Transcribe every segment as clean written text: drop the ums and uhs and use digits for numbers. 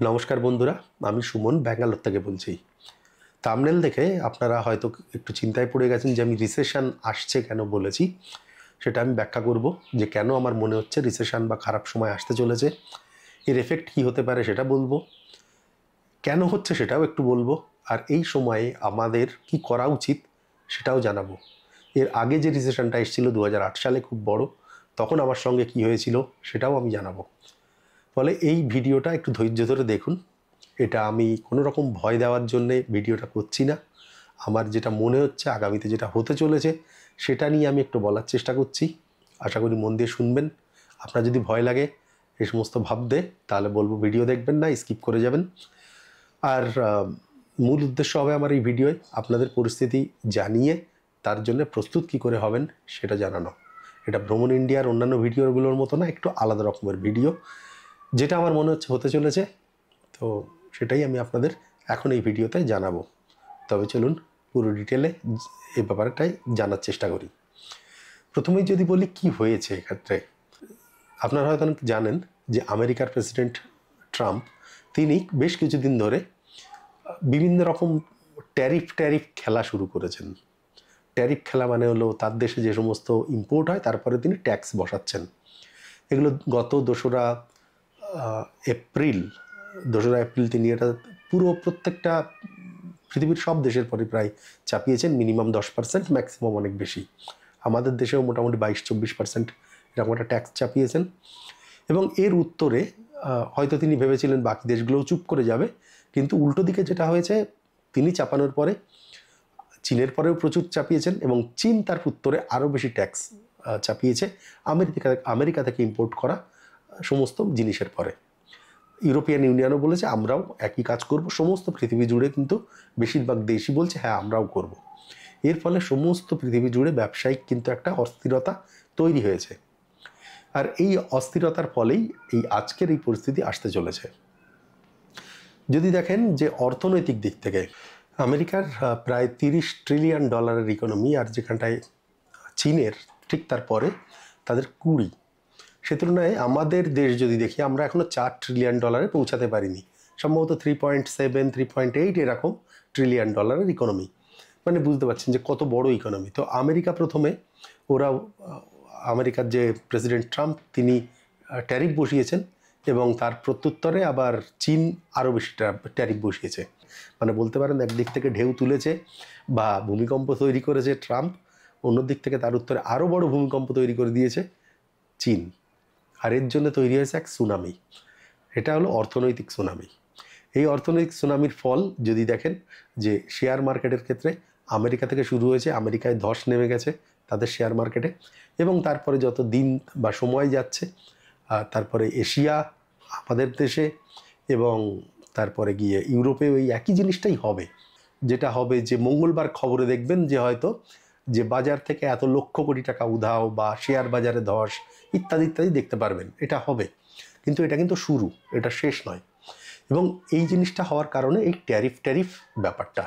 নমস্কার বন্ধুরা, আমি সুমন ব্যাঙ্গালোর থেকে বলছি। থাম্বনেল দেখে আপনারা হয়তো একটু চিন্তায় পড়ে গেছেন যে আমি রিসেশন আসছে কেন বলেছি। সেটা আমি ব্যাখ্যা করব যে কেন আমার মনে হচ্ছে রিসেশন বা খারাপ সময় আসতে চলেছে, এর এফেক্ট কী হতে পারে সেটা বলবো, কেন হচ্ছে সেটাও একটু বলবো, আর এই সময়ে আমাদের কি করা উচিত সেটাও জানাবো। এর আগে যে রিসেশনটা এসেছিলো 2008 সালে খুব বড়, তখন আমার সঙ্গে কি হয়েছিল সেটাও আমি জানাবো। ফলে এই ভিডিওটা একটু ধৈর্য ধরে দেখুন। এটা আমি কোনো রকম ভয় দেওয়ার জন্যে ভিডিওটা করছি না। আমার যেটা মনে হচ্ছে আগামীতে যেটা হতে চলেছে সেটা নিয়ে আমি একটু বলার চেষ্টা করছি। আশা করি মন দিয়ে শুনবেন। আপনার যদি ভয় লাগে এই সমস্ত ভাবতে, তাহলে বলবো ভিডিও দেখবেন না, স্কিপ করে যাবেন। আর মূল উদ্দেশ্য হবে আমার এই ভিডিওয় আপনাদের পরিস্থিতি জানিয়ে তার জন্য প্রস্তুত কী করে হবেন সেটা জানানো। এটা ভ্রমণ ইন্ডিয়ার অন্যান্য ভিডিওগুলোর মতো না, একটু আলাদা রকমের ভিডিও, যেটা আমার মনে হচ্ছে হতে চলেছে। তো সেটাই আমি আপনাদের এখন এই ভিডিওতে জানাবো। তবে চলুন পুরো ডিটেলে এই ব্যাপারটাই জানার চেষ্টা করি। প্রথমেই যদি বলি কি হয়েছে এক্ষেত্রে, আপনারা হয়তো অনেক জানেন যে আমেরিকার প্রেসিডেন্ট ট্রাম্প তিনি বেশ কিছুদিন ধরে বিভিন্ন রকম ট্যারিফ খেলা শুরু করেছেন। ট্যারিফ খেলা মানে হলো তার দেশে যে সমস্ত ইম্পোর্ট হয় তারপরে তিনি ট্যাক্স বসাচ্ছেন। এগুলো গত 2রা এপ্রিল তিনি এটা পুরো প্রত্যেকটা পৃথিবীর সব দেশের পরে প্রায় চাপিয়েছেন। মিনিমাম 10%, ম্যাক্সিমাম অনেক বেশি। আমাদের দেশেও মোটামুটি 22-24% এরকম একটা ট্যাক্স চাপিয়েছেন। এবং এর উত্তরে হয়তো তিনি ভেবেছিলেন বাকি দেশগুলোও চুপ করে যাবে, কিন্তু উল্টো দিকে যেটা হয়েছে, তিনি চাপানোর পরে চীনের পরেও প্রচুর চাপিয়েছেন এবং চীন তার উত্তরে আরও বেশি ট্যাক্স চাপিয়েছে আমেরিকা থেকে ইম্পোর্ট করা সমস্ত জিনিসের পরে। ইউরোপিয়ান ইউনিয়নও বলেছে আমরাও একই কাজ করব। সমস্ত পৃথিবী জুড়ে কিন্তু বেশিরভাগ দেশই বলছে হ্যাঁ আমরাও করব। এর ফলে সমস্ত পৃথিবী জুড়ে ব্যবসায়িক কিন্তু একটা অস্থিরতা তৈরি হয়েছে। আর এই অস্থিরতার ফলেই এই আজকের এই পরিস্থিতি আসতে চলেছে। যদি দেখেন যে অর্থনৈতিক দিক থেকে আমেরিকার প্রায় $30 ট্রিলিয়ন ইকোনমি, আর যেখানটায় চীনের ঠিক তারপরে তাদের 20। সে তুলনায় আমাদের দেশ যদি দেখি, আমরা এখনও $4 ট্রিলিয়ন পৌঁছাতে পারিনি। সম্ভবত 3.7, 3.8 এরকম ট্রিলিয়ন ইকোনমি। মানে বুঝতে পারছেন যে কত বড় ইকোনমি। তো আমেরিকা প্রথমে আমেরিকার যে প্রেসিডেন্ট ট্রাম্প তিনি ট্যারিফ বসিয়েছেন এবং তার প্রত্যুত্তরে আবার চীন আরও বেশি ট্যারিফ বসিয়েছে। মানে বলতে পারেন একদিক থেকে ঢেউ তুলেছে বা ভূমিকম্প তৈরি করেছে ট্রাম্প, অন্যদিক থেকে তার উত্তরে আরও বড় ভূমিকম্প তৈরি করে দিয়েছে চীন। আর এর জন্য তৈরি হয়েছে এক সুনামি। এটা হলো অর্থনৈতিক সুনামি। এই অর্থনৈতিক সুনামির ফল যদি দেখেন যে শেয়ার মার্কেটের ক্ষেত্রে আমেরিকা থেকে শুরু হয়েছে, আমেরিকায় ধস নেমে গেছে তাদের শেয়ার মার্কেটে, এবং তারপরে যত দিন বা সময় যাচ্ছে তারপরে এশিয়া, আমাদের দেশে, এবং তারপরে গিয়ে ইউরোপেও এই একই জিনিসটাই হবে। যেটা হবে যে মঙ্গলবার খবরে দেখবেন যে হয়তো যে বাজার থেকে এত লক্ষ কোটি টাকা উধাও বা শেয়ার বাজারে ধস ইত্যাদি ইত্যাদি দেখতে পারবেন। এটা হবে, কিন্তু এটা কিন্তু শুরু, এটা শেষ নয়। এবং এই জিনিসটা হওয়ার কারণে এই ট্যারিফ ব্যাপারটা।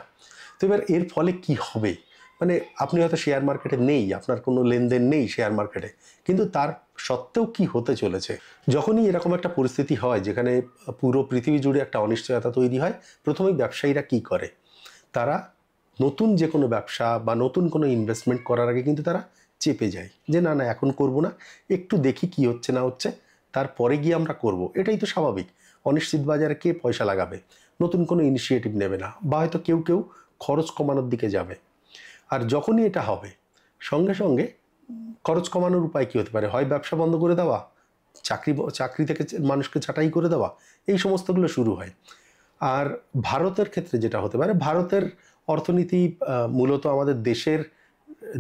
তো এবার এর ফলে কি হবে, মানে আপনি হয়তো শেয়ার মার্কেটে নেই, আপনার কোনো লেনদেন নেই শেয়ার মার্কেটে, কিন্তু তার সত্ত্বেও কি হতে চলেছে যখনই এরকম একটা পরিস্থিতি হয় যেখানে পুরো পৃথিবী জুড়ে একটা অনিশ্চয়তা তৈরি হয়, প্রথমেই ব্যবসায়ীরা কি করে, তারা নতুন যে কোনো ব্যবসা বা নতুন কোনো ইনভেস্টমেন্ট করার আগে কিন্তু তারা চেপে যায় যে না না এখন করব না, একটু দেখি কি হচ্ছে না হচ্ছে, তারপরে গিয়ে আমরা করব। এটাই তো স্বাভাবিক। অনিশ্চিত বাজারে কে পয়সা লাগাবে, নতুন কোনো ইনিশিয়েটিভ নেবে না, বা হয়তো কেউ খরচ কমানোর দিকে যাবে। আর যখনই এটা হবে সঙ্গে সঙ্গে খরচ কমানোর উপায় কী হতে পারে, হয় ব্যবসা বন্ধ করে দেওয়া, চাকরি থেকে মানুষকে ছাঁটাই করে দেওয়া, এই সমস্তগুলো শুরু হয়। আর ভারতের ক্ষেত্রে যেটা হতে পারে, ভারতের অর্থনীতি মূলত আমাদের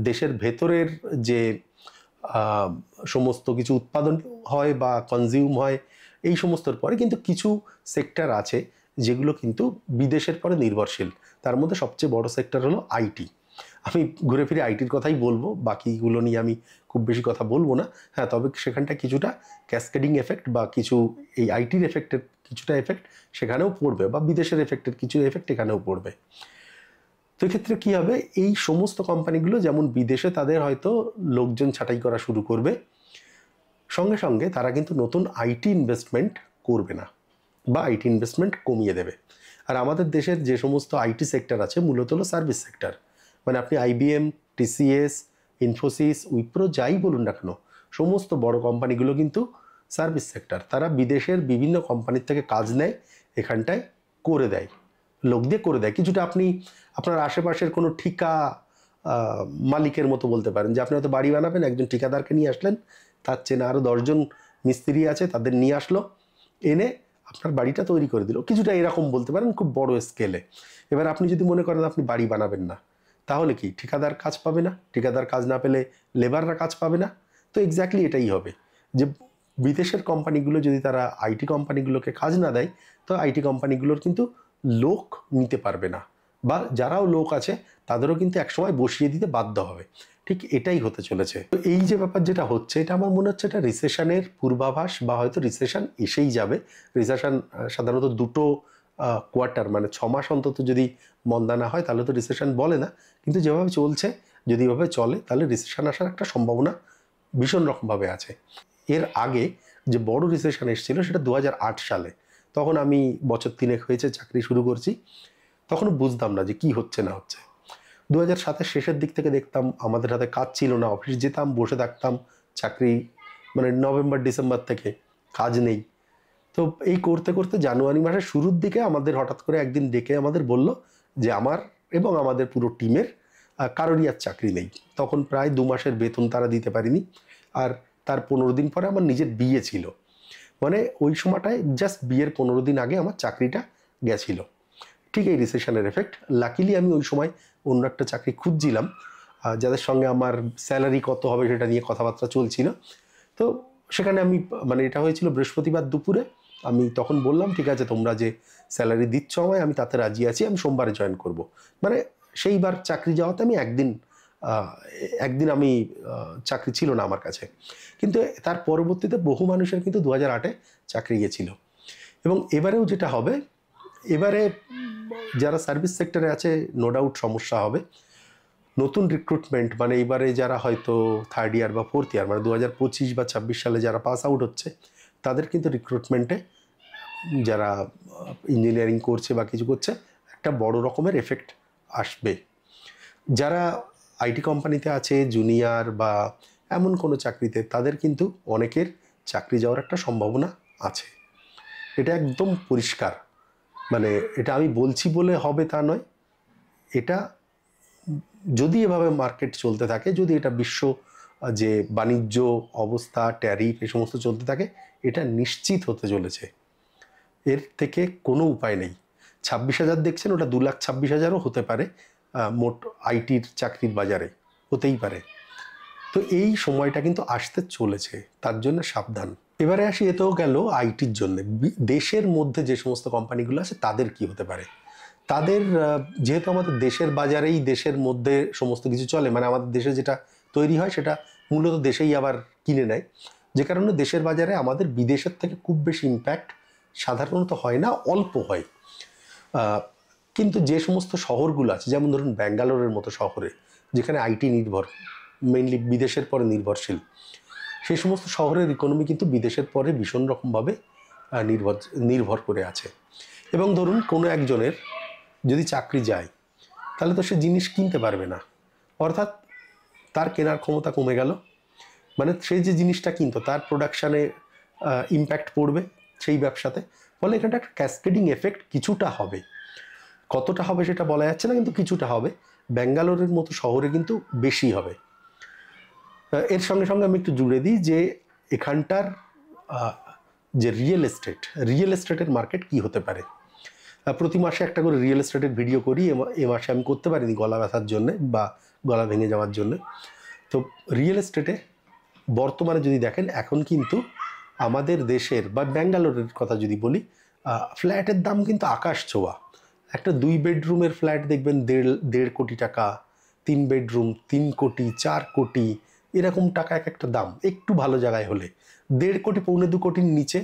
দেশের ভেতরের যে সমস্ত কিছু উৎপাদন হয় বা কনজিউম হয় এই সমস্তর পরে কিন্তু কিছু সেক্টর আছে যেগুলো কিন্তু বিদেশের পরে নির্ভরশীল। তার মধ্যে সবচেয়ে বড় সেক্টর হলো আইটি। আমি ঘুরে ফিরে আইটির কথাই বলবো, বাকিগুলো নিয়ে আমি খুব বেশি কথা বলবো না। হ্যাঁ, তবে সেখানটা কিছুটা ক্যাসকেডিং এফেক্ট বা কিছু এই আইটির এফেক্টের কিছুটা এফেক্ট সেখানেও পড়বে, বা বিদেশের এফেক্টের কিছু এফেক্ট এখানেও পড়বে। তো এক্ষেত্রে কী হবে, এই সমস্ত কোম্পানিগুলো যেমন বিদেশে তাদের হয়তো লোকজন ছাঁটাই করা শুরু করবে, সঙ্গে সঙ্গে তারা কিন্তু নতুন আইটি ইনভেস্টমেন্ট করবে না। বা আইটি ইনভেস্টমেন্ট কমিয়ে দেবে। আর আমাদের দেশের যে সমস্ত আইটি সেক্টর আছে মূলত হলো সার্ভিস সেক্টর, মানে আপনি আইবিএম, টিসিএস, ইনফোসিস, উইপ্রো যাই বলুন না কেন, সমস্ত বড় কোম্পানিগুলো কিন্তু সার্ভিস সেক্টর। তারা বিদেশের বিভিন্ন কোম্পানির থেকে কাজ নেয়, এখানটায় করে দেয়, লোক দিয়ে করে দেয়। কিছুটা আপনি আপনার আশেপাশের কোনো ঠিকা মালিকের মতো বলতে পারেন, যে আপনি হয়তো বাড়ি বানাবেন, একজন ঠিকাদারকে নিয়ে আসলেন, তার চেনা আরও 10জন মিস্ত্রি আছে, তাদের নিয়ে আসলো, এনে আপনার বাড়িটা তৈরি করে দিল, কিছুটা এরকম বলতে পারেন, খুব বড় স্কেলে। এবার আপনি যদি মনে করেন আপনি বাড়ি বানাবেন না, তাহলে কি ঠিকাদার কাজ পাবে না? ঠিকাদার কাজ না পেলে লেবাররা কাজ পাবে না? তো এক্স্যাক্টলি এটাই হবে, যে বিদেশের কোম্পানিগুলো যদি তারা আইটি কোম্পানিগুলোকে কাজ না দেয়, তো আইটি কোম্পানিগুলোর কিন্তু লোক নিতে পারবে না, বা যারাও লোক আছে তাদেরও কিন্তু একসময় বসিয়ে দিতে বাধ্য হবে। ঠিক এটাই হতে চলেছে। তো এই যে ব্যাপার যেটা হচ্ছে, এটা আমার মনে হচ্ছে এটা রিসেশনের পূর্বাভাস, বা হয়তো রিসেশন এসেই যাবে। রিসেশন সাধারণত দুটো কোয়ার্টার, মানে 6 মাস অন্তত যদি মন্দা না হয় তাহলে তো রিসেশন বলে না, কিন্তু যেভাবে চলছে, যদি এভাবে চলে তাহলে রিসেশন আসার একটা সম্ভাবনা ভীষণ রকমভাবে আছে। এর আগে যে বড় রিসেশন এসেছিল সেটা 2008 সালে, তখন আমি বছর 3 হয়েছে চাকরি শুরু করছি, তখনও বুঝতাম না যে কি হচ্ছে না হচ্ছে। 2007-এর শেষের দিক থেকে দেখতাম আমাদের হাতে কাজ ছিল না, অফিস যেতাম, বসে থাকতাম, চাকরি মানে নভেম্বর ডিসেম্বর থেকে কাজ নেই। তো এই করতে করতে জানুয়ারি মাসের শুরুর দিকে আমাদের হঠাৎ করে একদিন ডেকে আমাদের বলল যে আমার এবং আমাদের পুরো টিমের কারোরই আর চাকরি নেই। তখন প্রায় 2 মাসের বেতন তারা দিতে পারেনি, আর তার 15 দিন পরে আমার নিজের বিয়ে ছিল, মানে ওই সময়টায় জাস্ট বিয়ের 15 দিন আগে আমার চাকরিটা গেছিল। ঠিক এই রিসেশনের এফেক্ট। লাকিলি আমি ওই সময় অন্য একটা চাকরি খুঁজছিলাম, যাদের সঙ্গে আমার স্যালারি কত হবে সেটা নিয়ে কথাবার্তা চলছিল। তো সেখানে আমি, মানে এটা হয়েছিল বৃহস্পতিবার দুপুরে, আমি তখন বললাম ঠিক আছে তোমরা যে স্যালারি দিচ্ছ আমায় আমি তাতে রাজি আছি, আমি সোমবারে জয়েন করব। মানে সেইবার চাকরি যাওয়াতে আমি একদিন আমি চাকরি ছিল না আমার কাছে, কিন্তু তার পরবর্তীতে বহু মানুষের কিন্তু 2008-এ চাকরি গিয়েছিল। এবং এবারেও যেটা হবে, এবারে যারা সার্ভিস সেক্টরে আছে নো ডাউট সমস্যা হবে। নতুন রিক্রুটমেন্ট, মানে এবারে যারা হয়তো 3rd ইয়ার বা 4th ইয়ার, মানে 2025 বা 26 সালে যারা পাস আউট হচ্ছে, তাদের কিন্তু রিক্রুটমেন্টে যারা ইঞ্জিনিয়ারিং করছে বা কিছু করছে, একটা বড় রকমের এফেক্ট আসবে। যারা আইটি কোম্পানিতে আছে জুনিয়র বা এমন কোনো চাকরিতে, তাদের কিন্তু অনেকের চাকরি যাওয়ার একটা সম্ভাবনা আছে, এটা একদম পরিষ্কার। মানে এটা আমি বলছি বলে হবে তা নয়, এটা যদি এভাবে মার্কেট চলতে থাকে, যদি এটা বিশ্ব যে বাণিজ্য অবস্থা, ট্যারিফ এই সমস্ত চলতে থাকে, এটা নিশ্চিত হতে চলেছে, এর থেকে কোনো উপায় নেই। 26,000 দেখছেন, ওটা 2,26,000-ও হতে পারে মোট আইটির চাকরির বাজারে, হতেই পারে। তো এই সময়টা কিন্তু আসতে চলেছে, তার জন্য সাবধান। এবারে আসি, এতেও গেল আইটির জন্য। দেশের মধ্যে যে সমস্ত কোম্পানিগুলো আছে তাদের কি হতে পারে। তাদের যেহেতু আমাদের দেশের বাজারেই, দেশের মধ্যে সমস্ত কিছু চলে, মানে আমাদের দেশে যেটা তৈরি হয় সেটা মূলত দেশেই আবার কিনে নেয়, যে কারণে দেশের বাজারে আমাদের বিদেশের থেকে খুব বেশি ইম্প্যাক্ট সাধারণত হয় না, অল্প হয়। কিন্তু যে সমস্ত শহরগুলো আছে, যেমন ধরুন ব্যাঙ্গালোরের মতো শহরে, যেখানে আইটি নির্ভর, মেইনলি বিদেশের পরে নির্ভরশীল, সেই সমস্ত শহরের ইকোনমি কিন্তু বিদেশের পরে ভীষণ রকমভাবে নির্ভর করে আছে। এবং ধরুন কোনো একজনের যদি চাকরি যায়, তাহলে তো সে জিনিস কিনতে পারবে না, অর্থাৎ তার কেনার ক্ষমতা কমে গেল। মানে সে যে জিনিসটা কিনতো তার প্রোডাকশানে ইম্প্যাক্ট পড়বে সেই ব্যবসাতে, ফলে এখানটা একটা ক্যাসকেডিং এফেক্ট কিছুটা হবে। কতটা হবে সেটা বলা যাচ্ছে না, কিন্তু কিছুটা হবে। ব্যাঙ্গালোরের মতো শহরে কিন্তু বেশি হবে। এর সঙ্গে সঙ্গে আমি একটু জুড়ে দিই যে এখানটার যে রিয়েল এস্টেটের মার্কেট কি হতে পারে। প্রতি মাসে একটা করে রিয়েল এস্টেটের ভিডিও করি, এ মাসে আমি করতে পারিনি গলা ব্যথার জন্যে বা গলা ভেঙে যাওয়ার জন্যে। তো রিয়েল এস্টেটে বর্তমানে যদি দেখেন, এখন কিন্তু আমাদের দেশের বা ব্যাঙ্গালোরের কথা যদি বলি, ফ্ল্যাটের দাম কিন্তু আকাশ ছোঁয়া। একটা 2 বেডরুমের ফ্ল্যাট দেখবেন 1.5 কোটি টাকা, 3 বেডরুম 3 কোটি, 4 কোটি, এরকম টাকা এক একটা দাম, একটু ভালো জায়গায় হলে 1.5 কোটি, 1.25 কোটির নিচে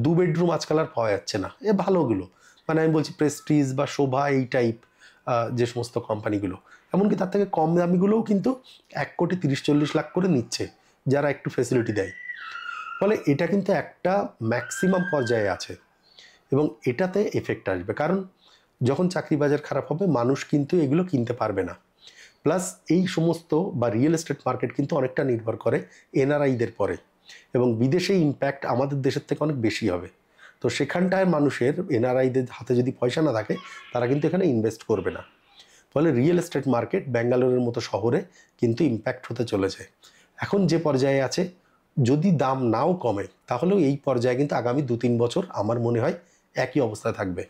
2 বেডরুম আজকাল আর পাওয়া যাচ্ছে না, এ ভালোগুলো। মানে আমি বলছি প্রেস্টিজ বা শোভা এই টাইপ যে সমস্ত কোম্পানিগুলো, এমনকি তার থেকে কম দামিগুলোও কিন্তু 1 কোটি 30-40 লাখ করে নিচ্ছে, যারা একটু ফেসিলিটি দেয়। ফলে এটা কিন্তু একটা ম্যাক্সিমাম পর্যায়ে আছে। এবং এটাতে এফেক্ট আসবে, কারণ যখন চাকরি বাজার খারাপ হবে মানুষ কিন্তু এগুলো কিনতে পারবে না। প্লাস এই সমস্ত বা রিয়েল এস্টেট মার্কেট কিন্তু অনেকটা নির্ভর করে এনআরআইদের পরে, এবং বিদেশে ইম্প্যাক্ট আমাদের দেশের থেকে অনেক বেশি হবে। তো সেখানটায় মানুষের এনআরআইদের হাতে যদি পয়সা না থাকে তারা কিন্তু এখানে ইনভেস্ট করবে না। ফলে রিয়েল এস্টেট মার্কেট ব্যাঙ্গালোরের মতো শহরে কিন্তু ইম্প্যাক্ট হতে চলেছে। এখন যে পর্যায়ে আছে, যদি দাম নাও কমে তাহলেও এই পর্যায়ে কিন্তু আগামী 2-3 বছর আমার মনে হয় একই অবস্থায় থাকবে।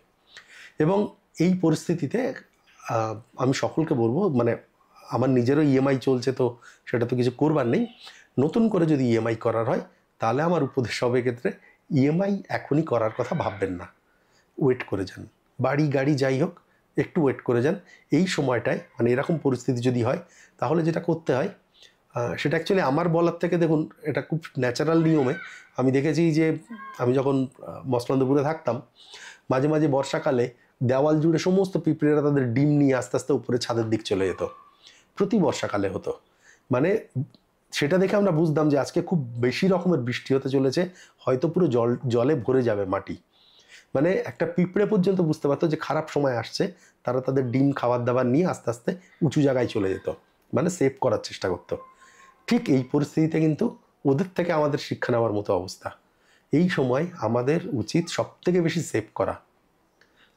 এবং এই পরিস্থিতিতে আমি সকলকে বলবো, মানে আমার নিজেরও ইএমআই চলছে, তো সেটা তো কিছু করবার নেই। নতুন করে যদি ইএমআই করার হয় তাহলে আমার উপদেশ হবে ক্ষেত্রে ইএমআই এখনই করার কথা ভাববেন না, ওয়েট করে যান। বাড়ি গাড়ি যাই হোক, একটু ওয়েট করে যান। এই সময়টায় মানে এরকম পরিস্থিতি যদি হয় তাহলে যেটা করতে হয় সেটা অ্যাকচুয়ালি আমার বলার থেকে, দেখুন এটা খুব ন্যাচারাল নিয়মে আমি দেখেছি যে আমি যখন মসলন্দপুরে থাকতাম, মাঝে মাঝে বর্ষাকালে দেওয়াল জুড়ে সমস্ত পিঁপড়েরা তাদের ডিম নিয়ে আস্তে আস্তে উপরে ছাদের দিক চলে যেত। প্রতি বর্ষাকালে হতো। মানে সেটা দেখে আমরা বুঝতাম যে আজকে খুব বেশি রকমের বৃষ্টি হতে চলেছে, হয়তো পুরো জলে ভরে যাবে মাটি। মানে একটা পিঁপড়ে পর্যন্ত বুঝতে পারতো যে খারাপ সময় আসছে, তারা তাদের ডিম খাবার দাবার নিয়ে আস্তে আস্তে উঁচু জায়গায় চলে যেত, মানে সেভ করার চেষ্টা করতো। ঠিক এই পরিস্থিতিতে কিন্তু ওদের থেকে আমাদের শিক্ষা নেওয়ার মতো অবস্থা। এই সময় আমাদের উচিত সবথেকে বেশি সেভ করা।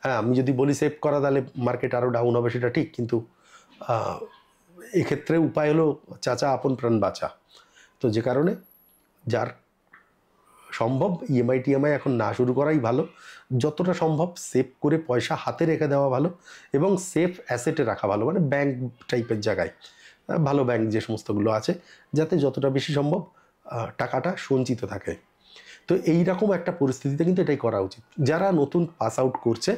হ্যাঁ, আমি যদি বলি সেভ করা তাহলে মার্কেট আরও ডাউন হবে, সেটা ঠিক, কিন্তু এক্ষেত্রে উপায় হলো চাচা আপন প্রাণ বাঁচা। তো যে কারণে যার সম্ভব টিএমআই এখন না শুরু করাই ভালো। যতটা সম্ভব সেভ করে পয়সা হাতে রেখে দেওয়া ভালো, এবং সেফ অ্যাসেটে রাখা ভালো, মানে ব্যাংক টাইপের জায়গায়, ভালো ব্যাংক যে সমস্তগুলো আছে, যাতে যতটা বেশি সম্ভব টাকাটা সঞ্চিত থাকে। তো এইরকম একটা পরিস্থিতিতে কিন্তু এটাই করা উচিত। যারা নতুন পাস আউট করছে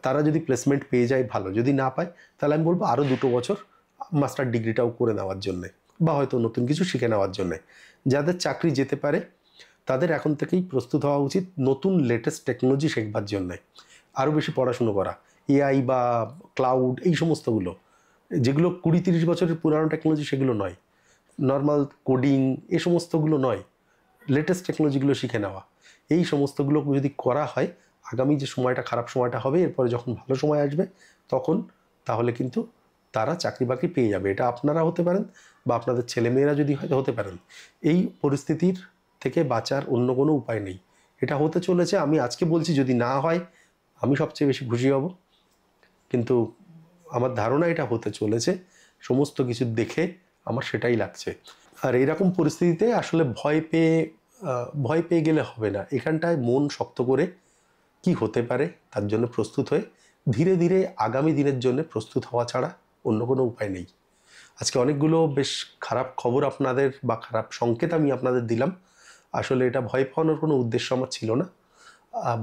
তারা যদি প্লেসমেন্ট পেয়ে যায় ভালো, যদি না পায় তাহলে আমি বলবো আরও 2 বছর মাস্টার ডিগ্রিটাও করে নেওয়ার জন্যে, বা হয়তো নতুন কিছু শিখে নেওয়ার জন্যে। যাদের চাকরি যেতে পারে তাদের এখন থেকেই প্রস্তুত হওয়া উচিত নতুন লেটেস্ট টেকনোলজি শেখবার জন্যে, আরও বেশি পড়াশুনো করা, এআই বা ক্লাউড, এই সমস্তগুলো যেগুলো 20-30 বছরের পুরানো টেকনোলজি সেগুলো নয়, নর্মাল কোডিং এ সমস্তগুলো নয়, লেটেস্ট টেকনোলজিগুলো শিখে নেওয়া। এই সমস্তগুলো যদি করা হয়, আগামী যে সময়টা খারাপ সময়টা হবে, এরপরে যখন ভালো সময় আসবে তখন তাহলে কিন্তু তারা চাকরি বাকরি পেয়ে যাবে। এটা আপনারা হতে পারেন বা আপনাদের ছেলেমেয়েরা যদি হয়তো হতে পারেন। এই পরিস্থিতির থেকে বাঁচার অন্য কোনো উপায় নেই, এটা হতে চলেছে। আমি আজকে বলছি, যদি না হয় আমি সবচেয়ে বেশি খুশি হব, কিন্তু আমার ধারণা এটা হতে চলেছে। সমস্ত কিছু দেখে আমার সেটাই লাগছে। আর এইরকম পরিস্থিতিতে আসলে ভয় পেয়ে গেলে হবে না। এখানটায় মন শক্ত করে কি হতে পারে তার জন্য প্রস্তুত হয়ে ধীরে ধীরে আগামী দিনের জন্য প্রস্তুত হওয়া ছাড়া অন্য কোনো উপায় নেই। আজকে অনেকগুলো বেশ খারাপ খবর আপনাদের বা খারাপ সংকেত আমি আপনাদের দিলাম। আসলে এটা ভয় পাওয়ানোর কোনো উদ্দেশ্য আমার ছিল না,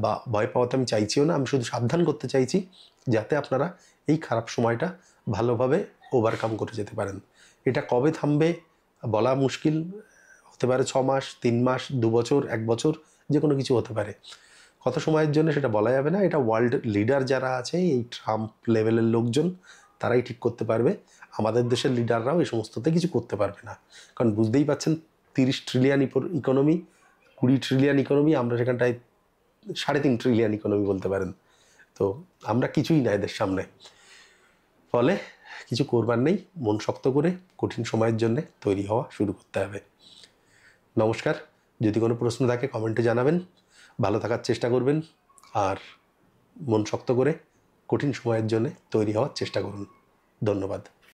বা ভয় পাওয়াতে আমি চাইছিও না। আমি শুধু সাবধান করতে চাইছি যাতে আপনারা এই খারাপ সময়টা ভালোভাবে ওভারকাম করে যেতে পারেন। এটা কবে থামবে বলা মুশকিল, হতে পারে 6 মাস, 3 মাস, 2 বছর, 1 বছর, যে কোনো কিছু হতে পারে। কত সময়ের জন্য সেটা বলা যাবে না। এটা ওয়ার্ল্ড লিডার যারা আছে, এই ট্রাম্প লেভেলের লোকজন, তারাই ঠিক করতে পারবে। আমাদের দেশের লিডাররাও এই সমস্ততে কিছু করতে পারবে না, কারণ বুঝতেই পাচ্ছেন 30 ট্রিলিয়ন ইকোনমি, 20 ট্রিলিয়ন ইকোনমি, আমরা সেখানটায় 3.5 ট্রিলিয়ন ইকোনমি বলতে পারেন। তো আমরা কিছুই না এদের সামনে। ফলে কিছু করবার নেই, মন শক্ত করে কঠিন সময়ের জন্য তৈরি হওয়া শুরু করতে হবে। নমস্কার। যদি কোনো প্রশ্ন থাকে কমেন্টে জানাবেন। ভালো থাকার চেষ্টা করবেন, আর মন শক্ত করে কঠিন সময়ের জন্য তৈরি হওয়ার চেষ্টা করুন। ধন্যবাদ।